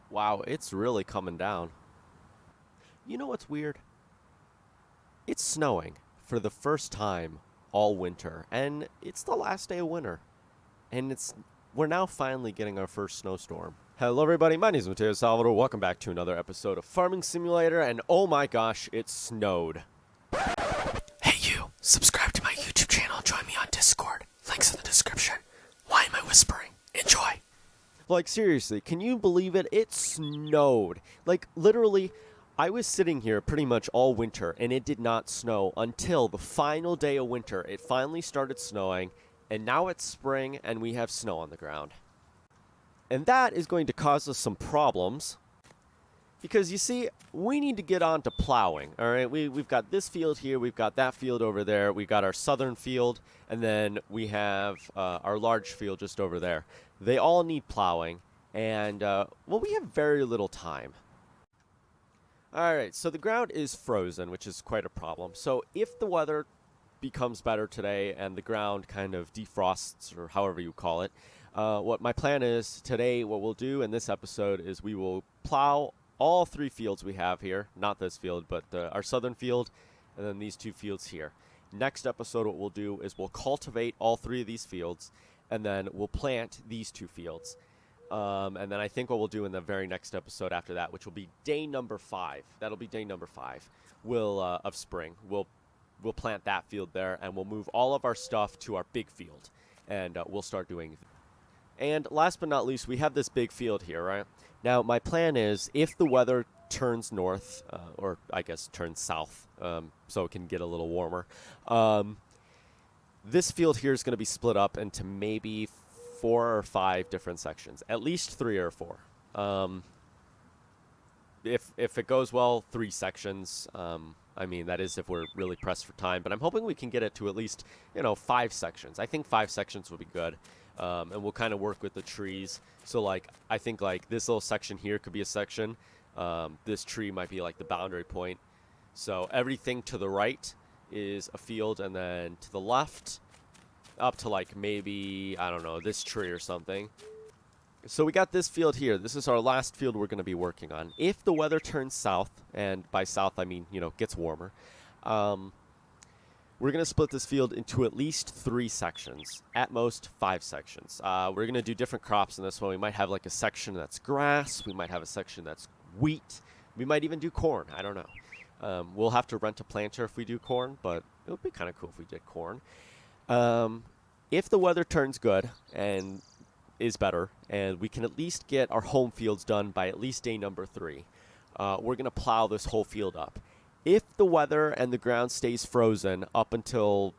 Wow, it's really coming down. You know what's weird? It's snowing for the first time all winter, and it's the last day of winter. And we're now finally getting our first snowstorm. Hello everybody, my name is Mateo Salvador. Welcome back to another episode of Farming Simulator, and oh my gosh, it snowed. Hey you, subscribe to my YouTube channel, join me on Discord. Links in the description. Why am I whispering? Enjoy. Like, seriously, can you believe it? It snowed. Like, literally, I was sitting here pretty much all winter, and it did not snow until the final day of winter. It finally started snowing, and now it's spring, and we have snow on the ground. And that is going to cause us some problems. Because, you see, we need to get on to plowing, all right? We've got this field here, we've got that field over there, we've got our southern field, and then we have our large field just over there. They all need plowing, and, well, we have very little time. All right, so the ground is frozen, which is quite a problem. So if the weather becomes better today and the ground kind of defrosts, or however you call it, what my plan is today, what we'll do in this episode is we will plow all three fields we have here, not this field, but our southern field, and then these two fields here. Next episode, what we'll do is we'll cultivate all three of these fields, and then we'll plant these two fields. And then I think what we'll do in the very next episode after that, which will be day number 5. That'll be day number 5. Of spring. We'll plant that field there, and we'll move all of our stuff to our big field, and we'll start doing. And last but not least, we have this big field here, right? Now, my plan is if the weather turns north, or I guess turns south, so it can get a little warmer, this field here is going to be split up into maybe 4 or 5 different sections, at least 3 or 4. If it goes well, 3 sections. I mean, that is if we're really pressed for time, but I'm hoping we can get it to at least, 5 sections. I think 5 sections will be good. And we'll kind of work with the trees. So, like, I think, like, this little section here could be a section. This tree might be, like, the boundary point. So everything to the right is a field, and then to the left, up to, like, maybe, I don't know, this tree or something. So we got this field here. This is our last field we're going to be working on. If the weather turns south, and by south I mean, gets warmer, we're going to split this field into at least 3 sections, at most 5 sections. We're going to do different crops in this one. We might have like a section that's grass. We might have a section that's wheat. We might even do corn. I don't know. We'll have to rent a planter if we do corn, but it would be kind of cool if we did corn. If the weather turns good and is better, and we can at least get our home fields done by at least day number 3, we're going to plow this whole field up. If the weather and the ground stays frozen up until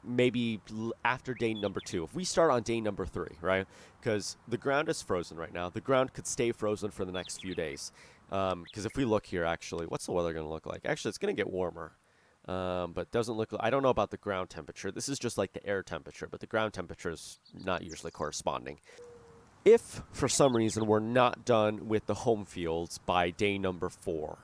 maybe after day number 2, if we start on day number 3, right? Because the ground is frozen right now. The ground could stay frozen for the next few days. Because if we look here, actually, what's the weather going to look like? Actually, it's going to get warmer. But doesn't look. I don't know about the ground temperature. This is just like the air temperature, but the ground temperature is not usually corresponding. If for some reason we're not done with the home fields by day number 4,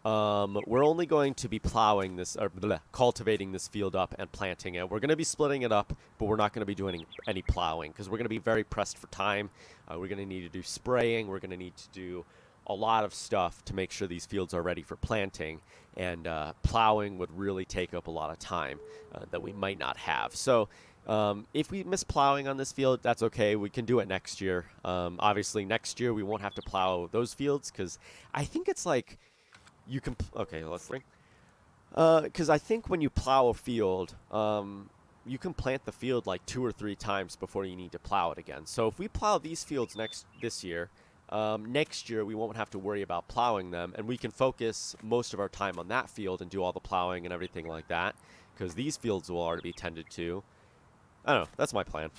we're only going to be plowing this, or cultivating this field up and planting it. We're going to be splitting it up, but we're not going to be doing any plowing because we're going to be very pressed for time. We're going to need to do spraying. We're going to need to do a lot of stuff to make sure these fields are ready for planting, and plowing would really take up a lot of time that we might not have. So if we miss plowing on this field, that's okay. We can do it next year. Obviously, next year we won't have to plow those fields because I think it's like you can. Okay, let's think. Because I think when you plow a field, you can plant the field like 2 or 3 times before you need to plow it again. So if we plow these fields this year, next year we won't have to worry about plowing them, and we can focus most of our time on that field and do all the plowing and everything like that, because these fields will already be tended to. I don't know, that's my plan.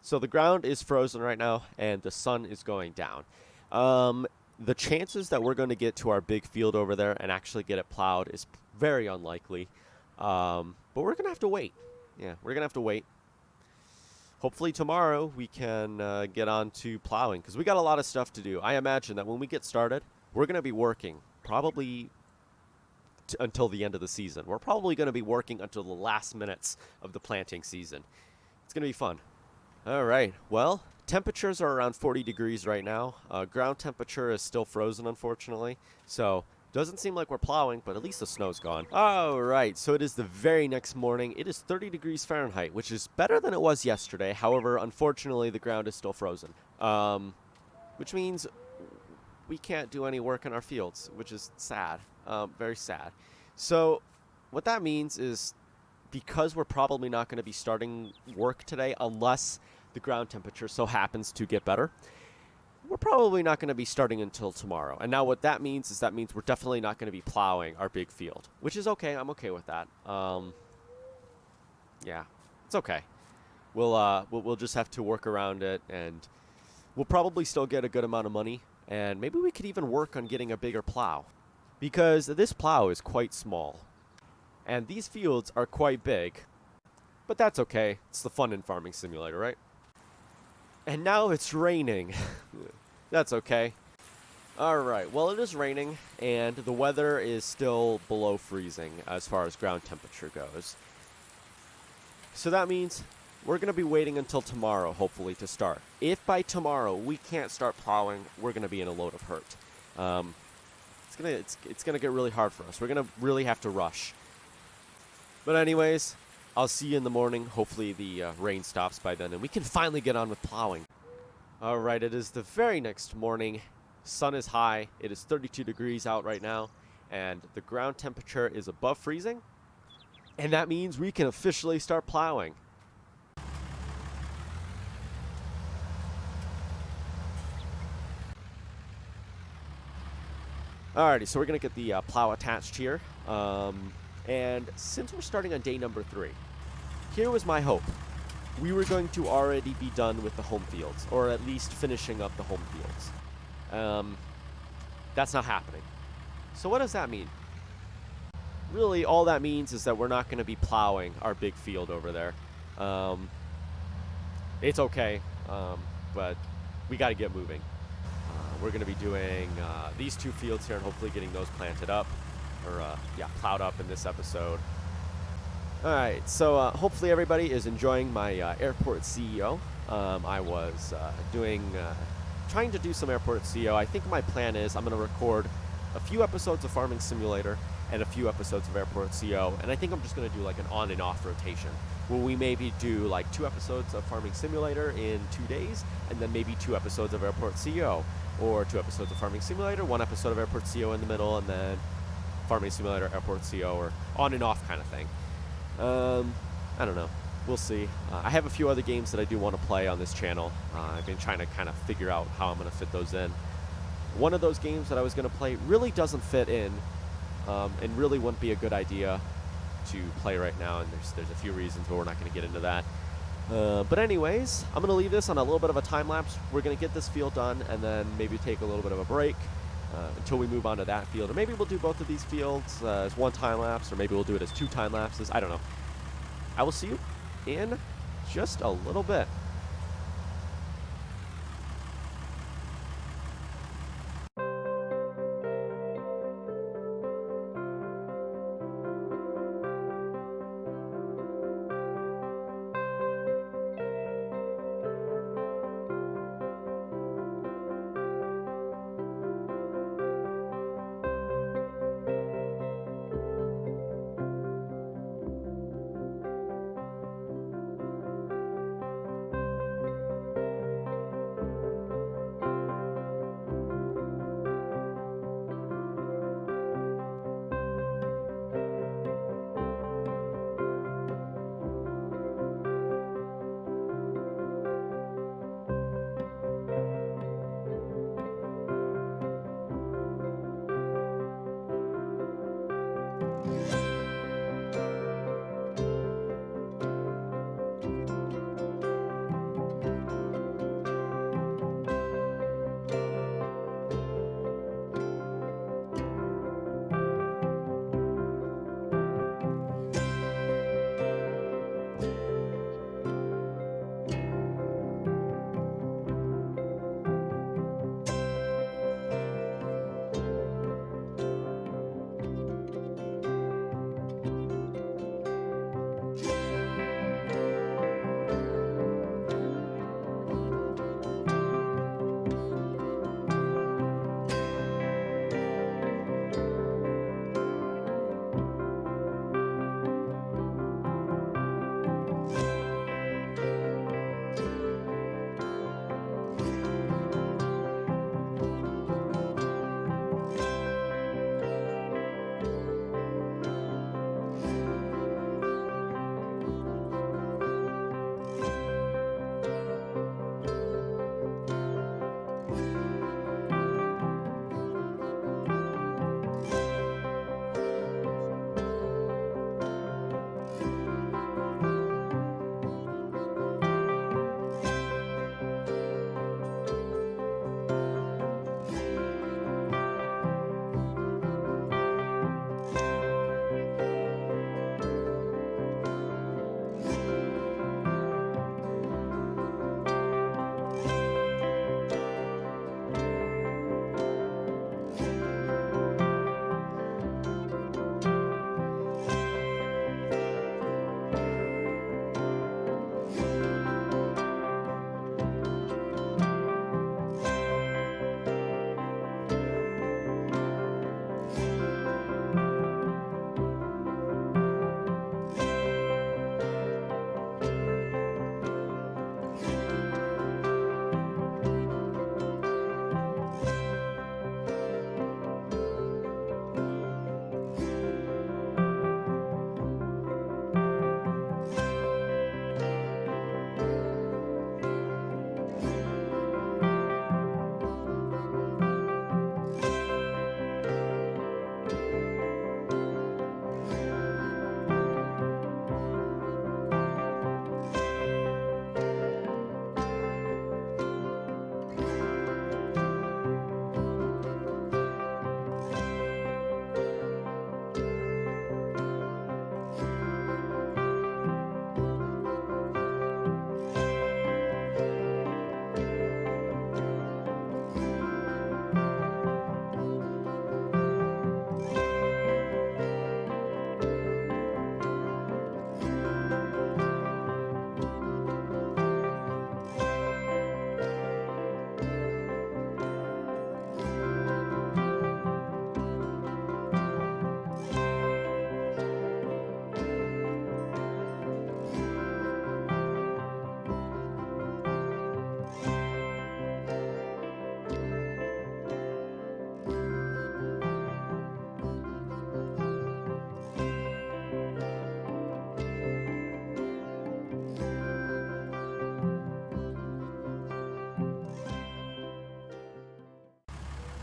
So the ground is frozen right now, and the sun is going down. The chances that we're going to get to our big field over there and actually get it plowed is very unlikely, but we're going to have to wait. Yeah, we're going to have to wait. Hopefully tomorrow we can get on to plowing, because we got a lot of stuff to do. I imagine that when we get started, we're going to be working probably until the end of the season. We're probably going to be working until the last minutes of the planting season. It's going to be fun. All right, well, Temperatures are around 40 degrees right now. Ground temperature is still frozen, unfortunately. So, doesn't seem like we're plowing, but at least the snow's gone. All right, so it is the very next morning. It is 30 degrees Fahrenheit, which is better than it was yesterday. However, unfortunately, the ground is still frozen, which means we can't do any work in our fields, which is sad, very sad. So, what that means is because we're probably not going to be starting work today unless the ground temperature so happens to get better, we're probably not going to be starting until tomorrow. And now what that means is we're definitely not going to be plowing our big field, which is okay. I'm okay with that. Yeah, it's okay. We'll just have to work around it, and we'll probably still get a good amount of money, and maybe we could even work on getting a bigger plow, because this plow is quite small, and these fields are quite big, but that's okay. It's the fun in Farming Simulator, right? And now it's raining. That's okay. Alright, well, it is raining, and the weather is still below freezing as far as ground temperature goes. So that means we're going to be waiting until tomorrow, hopefully, to start. If by tomorrow we can't start plowing, we're going to be in a load of hurt. It's gonna get really hard for us. We're going to really have to rush. But anyways, I'll see you in the morning. Hopefully the rain stops by then and we can finally get on with plowing. Alright, it is the very next morning. Sun is high. It is 32 degrees out right now, and the ground temperature is above freezing. And that means we can officially start plowing. Alrighty, so we're going to get the plow attached here. And since we're starting on day number 3, here was my hope. We were going to already be done with the home fields, or at least finishing up the home fields. That's not happening. So what does that mean? Really, all that means is that we're not going to be plowing our big field over there. It's okay, but we got to get moving. We're going to be doing these 2 fields here and hopefully getting those planted up, or plowed up in this episode. Alright, so hopefully everybody is enjoying my airport CEO. I was trying to do some airport CEO. I think my plan is I'm going to record a few episodes of Farming Simulator and a few episodes of airport CEO, and I think I'm just going to do like an on and off rotation, where we maybe do like 2 episodes of Farming Simulator in 2 days, and then maybe 2 episodes of airport CEO, or 2 episodes of Farming Simulator, 1 episode of airport CEO in the middle, and then Farming Simulator, airport CEO, or on and off kind of thing. I don't know. We'll see. I have a few other games that I do want to play on this channel. I've been trying to kind of figure out how I'm going to fit those in. One of those games that I was going to play really doesn't fit in, and really wouldn't be a good idea to play right now, and there's a few reasons, but we're not going to get into that. But anyways, I'm going to leave this on a little bit of a time lapse. We're going to get this field done, and then maybe take a little bit of a break until we move on to that field. Or maybe we'll do both of these fields as 1 time lapse, or maybe we'll do it as 2 time lapses. I don't know. I will see you in just a little bit.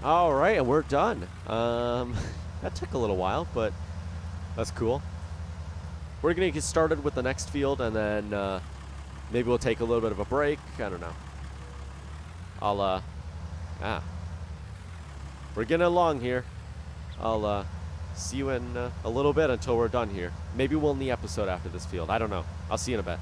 All right, and we're done. That took a little while, but that's cool. We're gonna get started with the next field, and then maybe we'll take a little bit of a break. I don't know. We're getting along here. I'll see you in a little bit until we're done here. Maybe we'll end the episode after this field. I don't know. I'll see you in a bit.